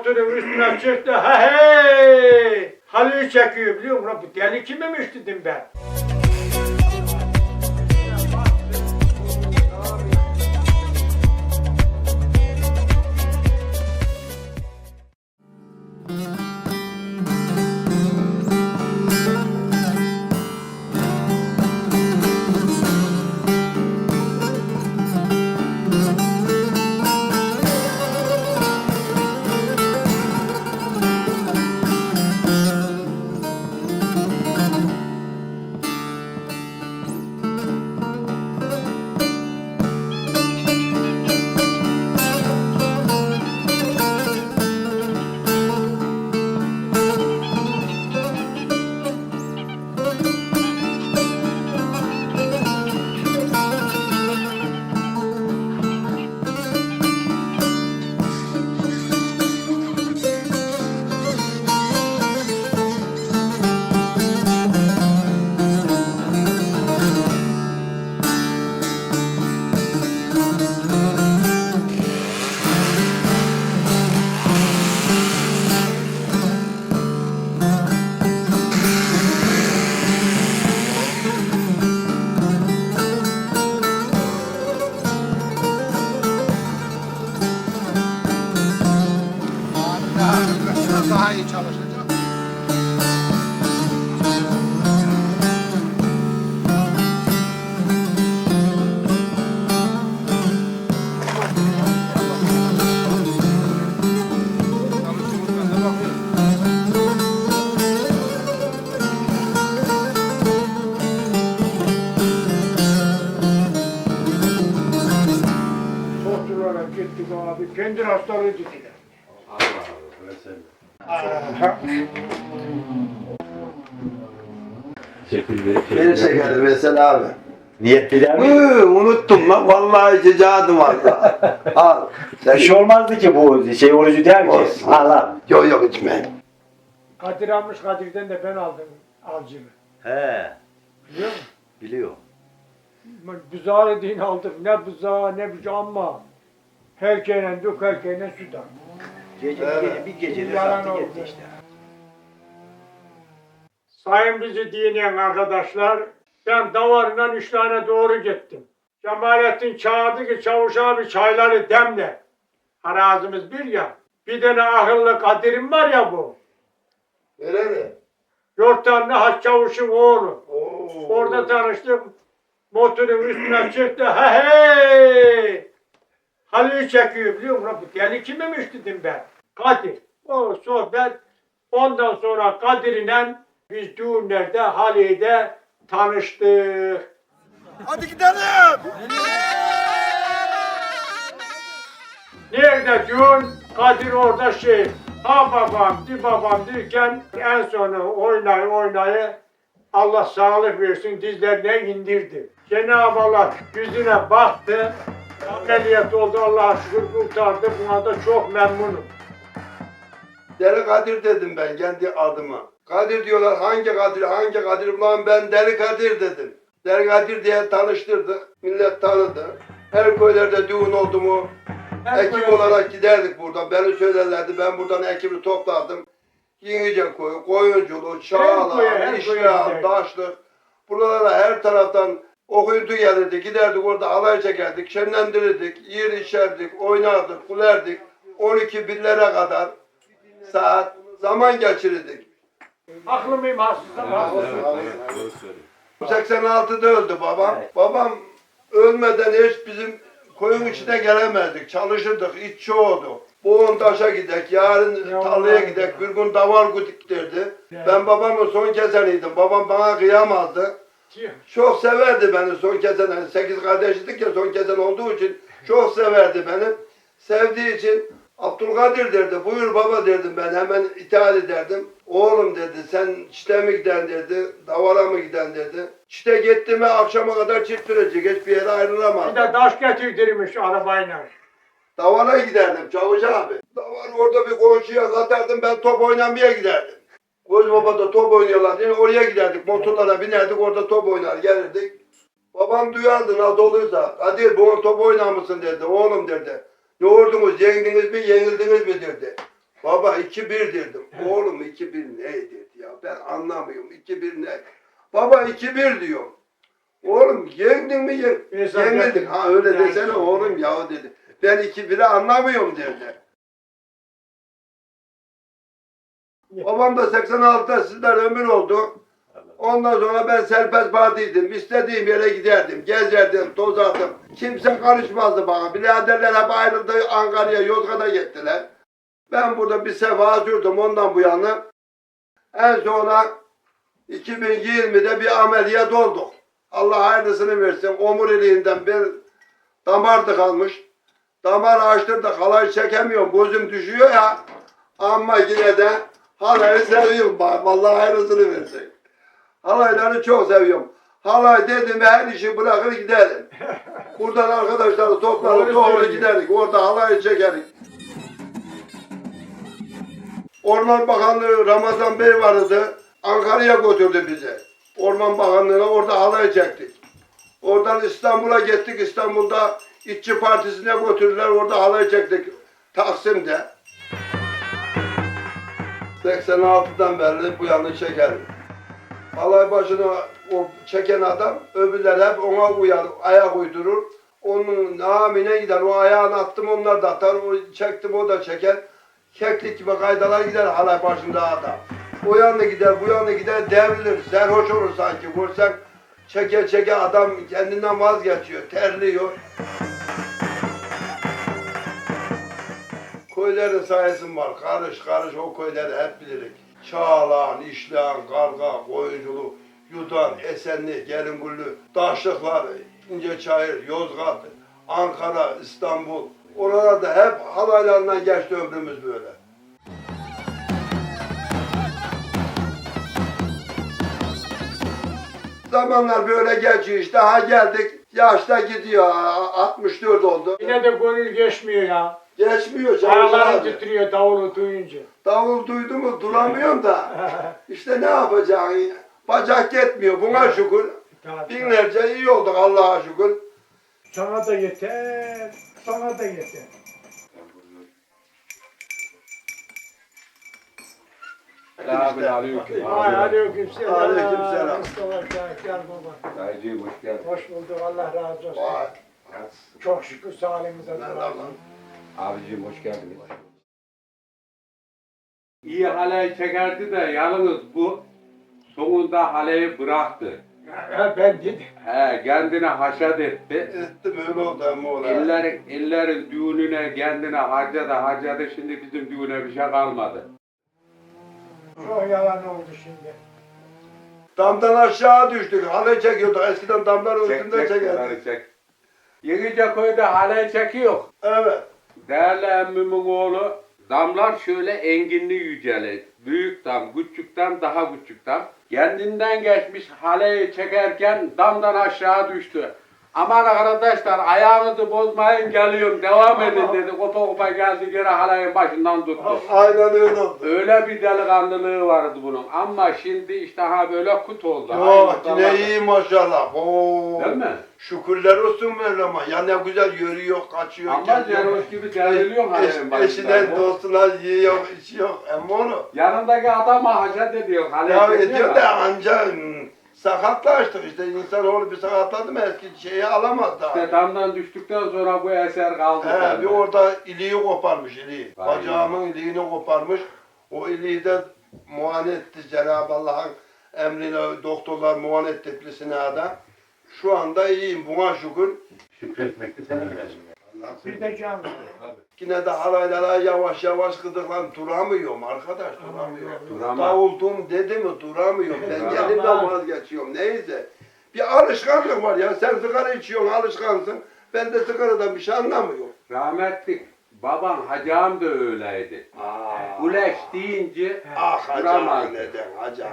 Motorun üstüne çıktı. Hey! Halıyı çekiyor biliyor musun? Bu deli kimmiş dedim ben. Daha iyi çalışacak. Doktorlara gittik abi. Kendi hastalığı dediler. Allah Allah. Öyle sen. Beni çeker Veysel abi. Niyetliler mi? Unuttum lan vallahi cicadım valla. Al. Bir şey olmazdı ki bu şey orucu der ki. Olsun. Allah. Yok içme. Kadir almış, Kadir'den de ben aldım alcımı. He. Biliyor musun? Biliyor. Buzağı dediğin aldım. Ne buzağı ne buzağı ama herkeyle dök herkeyle süt al. Bir gecede Yalan sattı oldu. gitti işte. Sayın bizi dinleyen arkadaşlar, ben davarından 3 tane doğru gittim. Cemalettin çağırdı ki Çavuş abi çayları demle. Arazimiz bir ya. Bir tane ahırlı Kadir'im var ya bu. Nerede? Yortanlı Haç Çavuş'un oğlu. Oo. Orada tanıştım. Motorun üstüne çıktı. Hey! Halıyı çekiyor biliyor musun? Bu deli kimmiş dedim ben. Kadir. O sohbet. Ondan sonra Kadir'le biz düğünlerde Hali'de tanıştık. Hadi gidelim. Nerede düğün? Kadir orada şey. Ha babam, di babam derken en sonu oynayı Allah sağlık versin dizlerine indirdi. Cenab-ı Allah yüzüne baktı. Ameliyat oldu Allah'a şükür kurtardı. Buna da çok memnunum. Deli Kadir dedim ben kendi adıma. Kadir diyorlar hangi Kadir? Ulan ben Deli Kadir dedim. Deli Kadir diye tanıştırdık. Millet tanıdı. Her köylerde düğün oldu mu ekip olarak giderdik buradan. Beni söylerlerdi. Ben buradan ekibi toplardım. Yenice koyu, koyunculuğu, çağla, işgal, taşlık. Buralara her taraftan okuyuntu gelirdi. Giderdik orada alay çekerdik, şenlendirirdik, yer içerdik, oynardık, gülerdik. 12 birlere kadar saat zaman geçirirdik. Haklı mıyım haksızım? Haklısın. 86'da öldü babam. Babam ölmeden hiç bizim koyun içine gelemezdik. Çalışırdık, iç çoğudu. Bugün taşa gidek, yarın tarlaya gidek, bir gün davar güdük derdi. Ben babamın son keseniydim. Babam bana kıyamazdı. Çok severdi beni son kesen. 8 kardeştik ya son kesen olduğu için çok severdi beni. Sevdiği için Abdülkadir derdi. Buyur baba derdim ben. Hemen itaat ederdim. Oğlum dedi sen çite mi giden derdi. Davara mı giden dedi. Çite gitti mi akşama kadar çift sürecek. Hiçbir yere ayrılamaz. Bir de taş getirdirmiş arabayla. Davara giderdim Çavuş abi. Davar orada bir komşuya katardım. Ben top oynamaya giderdim. Kozbaba'da top oynuyorlar diye oraya giderdik. Motorlara binerdik orada top oynar gelirdik. Babam duyardı nasıl oluyorsa. Kadir bugün top oynar mısın derdi. Oğlum derdi. Yoğurdunuz, yendiniz mi, yenildiniz mi derdi. Baba 2-1 dedim. Oğlum 2-1 ne dedi ya? Ben anlamıyorum. 2-1 ne? Baba 2-1 diyor. Oğlum yendin mi yenmedin. Ha öyle desene oğlum ya dedi. Ben 2-1'i anlamıyorum dedi. Babam da 86'da sizler ömür oldu. Ondan sonra ben serbest partiydim. İstediğim yere giderdim. Gezerdim, tozardım. Kimse karışmazdı bana. Biraderler hep ayrıldı. Ankara'ya, Yozgat'a gittiler. Ben burada bir sefa sürdüm ondan bu yana. En sonra 2020'de bir ameliyat olduk. Allah hayırlısını versin. Omuriliğinden bir damar tıkanmış. Damar açtırdık. Halayı çekemiyorum. Gözüm düşüyor ya. Ama yine de halayı seviyorum. Vallahi hayırlısını versin. Halayları çok seviyorum. Halay dedim her işi bırakır giderim. Buradan arkadaşları toplarız doğru giderik. Orada halayı çekerik. Orman Bakanlığı Ramazan Bey vardı. Ankara'ya götürdü bizi. Orman Bakanlığı'na orada halay çektik. Oradan İstanbul'a gittik. İstanbul'da İşçi Partisi'ne götürdüler. Orada halay çektik. Taksim'de. 86'dan beri bu yanı çekerim. Halay başına o çeken adam, öbürler hep ona uyar, ayak uydurur. Onun namine gider, o ayağını attım onlar da atar, o çektim o da çeker. Keklik gibi kaydalar gider halay başında adam. O yana gider, bu yana gider, devrilir, serhoş olur sanki. Görsen çeke çeke adam kendinden vazgeçiyor, terliyor. Köylerin sayesinde var, karış karış o köyleri hep bilirik. Çağlayan, İşleyen, Karga, Koyunculuk, Yudan, Esenli, Gelingüllü, Daşlıklar, İnceçayır, Yozgat, Ankara, İstanbul. Oralarda hep halaylarından geçti ömrümüz böyle. Zamanlar böyle geçiyor işte. Ha geldik, yaşta gidiyor. 64 oldu. Yine de gönül geçmiyor ya. Geçmiyor. Ayaklarım titriyor davulu duyunca. Davul duydu mu duramıyorum da. İşte ne yapacaksın? Bacak yetmiyor. Buna şükür. Binlerce iyi olduk Allah'a şükür. Sana da yeter. Sana da yeter. Selamünaleyküm. Aleykümselam. Aleykümselam. Mustafa gel baba. Dayıcığım hoş geldin. Hoş bulduk. Allah razı olsun. Vay. Çok şükür sağlığımıza duralım. Abicim hoş geldiniz. İyi halay çekerdi de yalnız bu sonunda halayı bıraktı. Ben dedim. He, kendine haşat etti. Ettim öyle oldu ama ola. Ellerin düğününe kendine harcadı. Şimdi bizim düğüne bir şey kalmadı. Çok yalan oldu şimdi. Damdan aşağı düştük. Halay çekiyorduk. Eskiden damların üstünde çekerdik. bunları çek. Yenice köyde halay çekiyor. Evet. Değerli emmimin oğlu damlar şöyle enginli yüceli. Büyük dam, küçük dam, daha küçük dam. Kendinden geçmiş halayı çekerken damdan aşağı düştü. Aman arkadaşlar ayağınızı bozmayın geliyorum devam edin dedi. Kopa kopa geldi geri halayın başından tuttu. Aynen öyle oldu. Öyle bir delikanlılığı vardı bunun. Ama şimdi işte ha böyle kut oldu. Yok Aynı yine zamanda. iyi maşallah. Oo. Değil mi? Şükürler olsun böyle ama. Ya ne güzel yürüyor, kaçıyor. Ama geziyor. Ceroş gibi deriliyor halayın başından. Eşinden dostuna yiyor, içiyor. Ama onu. Yanındaki adama haşat ediyor. Ya Halayı ediyor çekiyor da anca sakatlaştık işte. İnsanoğlu bir sakatladı mı eski şeyi alamaz daha. İşte damdan düştükten sonra bu eser kaldı. He, sende. bir orada iliği koparmış iliği. Vay. Bacağımın iliğini koparmış. O iliği de muayene etti Cenab-ı Allah'ın emriyle doktorlar muayene etti da. Şu anda iyiyim buna şükür. Şükretmek de senin biraz. Bir de canlı. Yine de halaylara yavaş yavaş gıdıklan duramıyorum arkadaş duramıyorum. Duramam. Davuldum dedi mi duramıyorum. Ben Duramam. kendimden vazgeçiyorum. Neyse. Bir alışkanlık var ya. Sen sigara içiyorsun alışkansın. Ben de sigaradan bir şey anlamıyorum. Rahmetlik baban hacam da öyleydi. Güleş deyince Ah hacı duramazdı. neden hacı.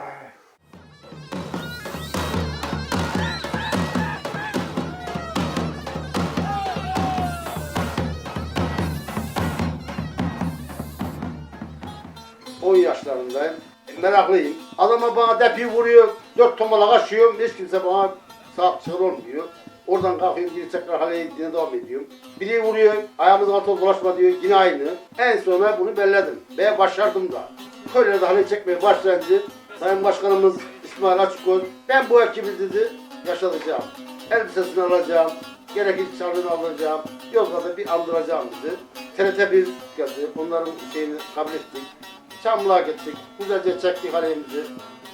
Yaşlarındayım. Meraklıyım. Adama bana depi vuruyor, 4 tombalak açıyorum, hiç kimse bana sahip çıkır olmuyor. Oradan kalkıyorum, yine tekrar haleye yine devam ediyorum. Biri vuruyor, ayağımızın altına dolaşma diyor, yine aynı. En sona bunu belledim ve başardım da. Köylerde haleye çekmeye başlayınca Sayın Başkanımız İsmail Açıkgöz, ben bu ekibi dedi yaşatacağım. Elbisesini alacağım, gerekli çarlığını alacağım, Yozgat'a bir aldıracağım dedi. TRT 1 geldi, onların şeyini kabul ettik. Çamlığa gittik, güzelce çektik halemizi.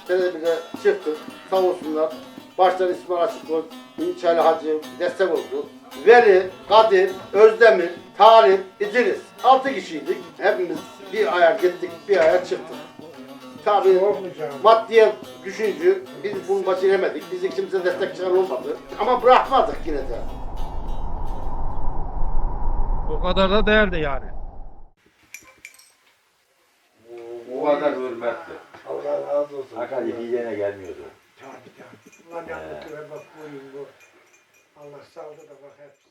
TRT 1'e çıktık, sağ olsunlar. Baştan İsmail Açıkgöz, İnçali Hacı destek oldu. Veli, Kadir, Özdemir, Talip, İdris. 6 kişiydik. Hepimiz bir aya gittik, bir aya çıktık. Tabii maddiye düşünce biz bunu başaramadık. Bizi kimse destek çıkan olmadı. Ama bırakmadık yine de. O kadar da değerli yani. Bu kadar hürmetli. Allah razı olsun. Hakan yediğine gelmiyordu. Tabii tabii. Ulan yaptıkları bak bu. Allah sağlığı da bak hepsi.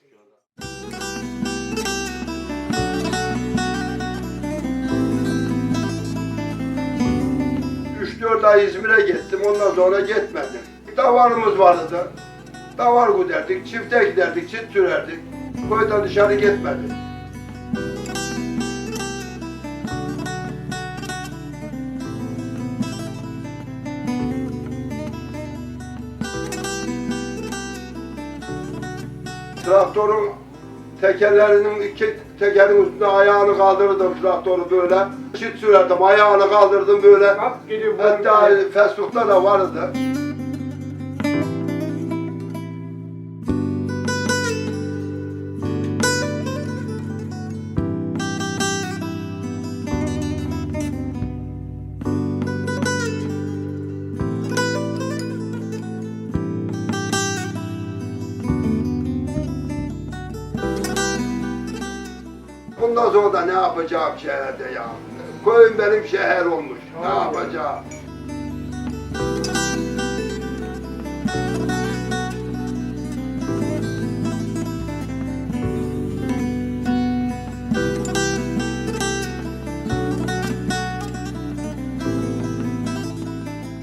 Üç 4 ay İzmir'e gittim, ondan sonra gitmedim. Davarımız vardı. Davar güderdik, çifte giderdik, çift sürerdik. Köyden dışarı gitmedik. Traktörün tekerlerinin iki tekerin üstüne ayağını kaldırdım traktörü böyle. Çift sürerdim, ayağını kaldırdım böyle. Bak gidin Hatta Facebook'ta da vardı. Bundan sonra da ne yapacağım şehirde ya? Köyüm benim şehir olmuş. Ne yapacağım?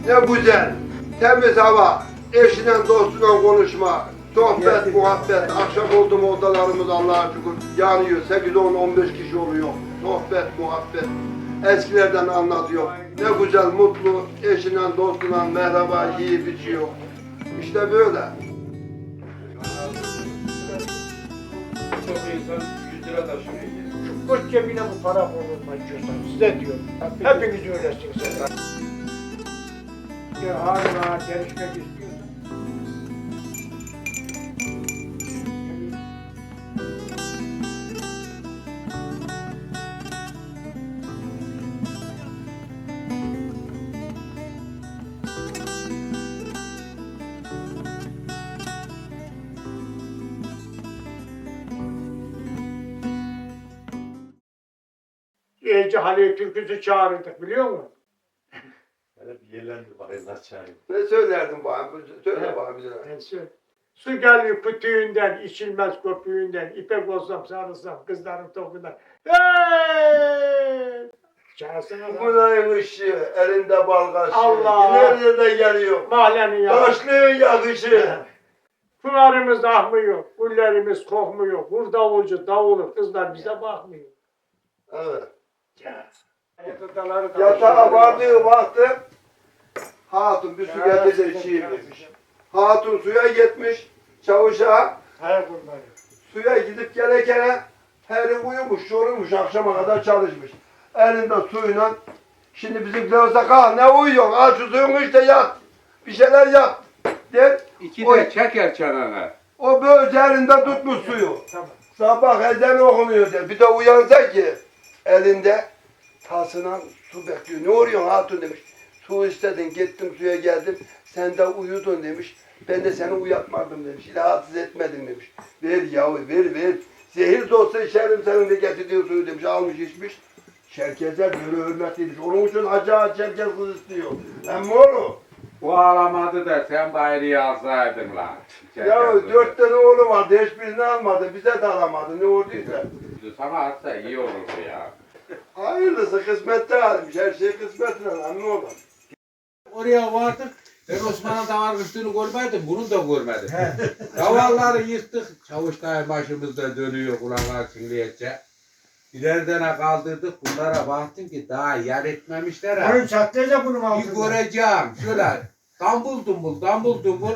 Ne güzel, temiz hava, eşinden dostuyla konuşma, sohbet, muhabbet, akşam oldu mu odalarımız Allah'a şükür yanıyor, 8, 10, 15 kişi oluyor, sohbet, muhabbet, eskilerden anlatıyor, ne güzel, mutlu, eşinden dostuyla merhaba, yiyip içiyor, işte böyle. Çok insan 100 lira taşıyor. Şu koç cebine bu para konulma istiyorsan size diyorum. Hepiniz öylesiniz. Ya hala gelişmek istiyorsan. Ece Halil Türküsü çağırırdık biliyor musun? Böyle bir yerlendi bakayım nasıl çağırıyor. Ne söylerdin bana, söyle Evet. bana bir tane. Neyse. Su gelir pütüğünden, içilmez köpüğünden, ipek olsam sarılsam kızların topundan. Hey! Çağırsana lan. Bunayın ışığı, elinde bal kaşığı, Allah! nerede de geliyor, Mahallenin ya. taşlığın yakışı. Pınarımız ahmıyor, güllerimiz kokmuyor, vur davulcu davulu, kızlar bize bakmıyor. Evet. Yatağı Yatağa vardığı vakti hatun bir su getirdi içiymiş. Hatun suya gitmiş, çavuşa Hayır kurbanı. suya gidip gelekene heri uyumuş, yorulmuş, akşama kadar çalışmış. Elinde suyla, şimdi bizimkiler olsa kal ne uyuyorsun, al şu suyunu işte yat, bir şeyler yap der. İki O, de çeker çanana. o böyle elinde tutmuş suyu. Tamam. Sabah ezan okunuyor der. Bir de uyansa ki elinde tasına su bekliyor. Ne oluyor hatun demiş. Su istedin, gittim suya geldim. Sen de uyudun demiş. Ben de seni uyatmadım demiş. Rahatsız etmedim demiş. Ver yahu ver. Zehir de olsa içerim senin de getirdiğin suyu demiş. Almış içmiş. Çerkezler böyle hürmetliymiş. Onun için acayip Çerkez kız istiyor. Ama oğlum. Bu ağlamadı da sen bayrağı alsaydın lan. Ya 4 tane oğlu vardı. Hiçbirini almadı. Bize de alamadı. Ne olduysa. Sana atsa iyi olurdu ya. Hayırlısı kısmette almış. Her şey kısmetine lan ne olur. Oraya vardık. Ben Osman'ın davar kıştığını görmedim, bunu da görmedim. Davarları yıktık, Çavuştay başımızda dönüyor kulağına çınlayacak. Birer kaldırdık, bunlara baktım ki daha yer etmemişler ha. Arın çatlayacak bunun Bir altında. göreceğim, şöyle dambul dumbul.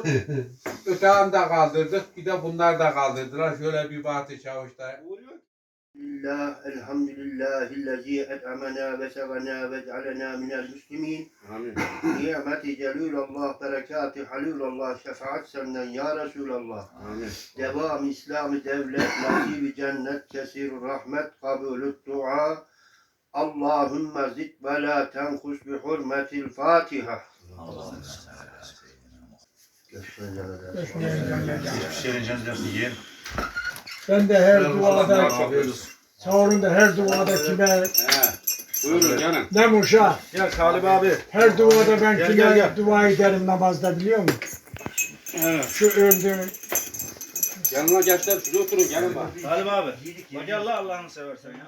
Ötağını da kaldırdık, bir de bunlar da kaldırdılar. Şöyle bir baktı Çavuştay. Lillah, elhamdülillahillezî et'amena ve sevena ve cealena minel müslimîn. Amin. Nimeti celûlallah, berekâti halûlallah, şefaat senden ya Resulallah. Amin. Devam İslam-ı devlet, nasibi cennet, kesir rahmet, kabulü dua. Allahümme zid ve la tenkus bi hurmetil Fatiha. Ben de her duada, sahurunda her duada kime, Buyurun canım. ne muşa, Gel Talip abi. her duada ben Gel, kime gel, gel. dua ederim namazda biliyor musun? Şu öldüğüm Yanıma gençler şuraya oturun gelin bak. Talip abi. Bak gel la Allah'ını seversen ya.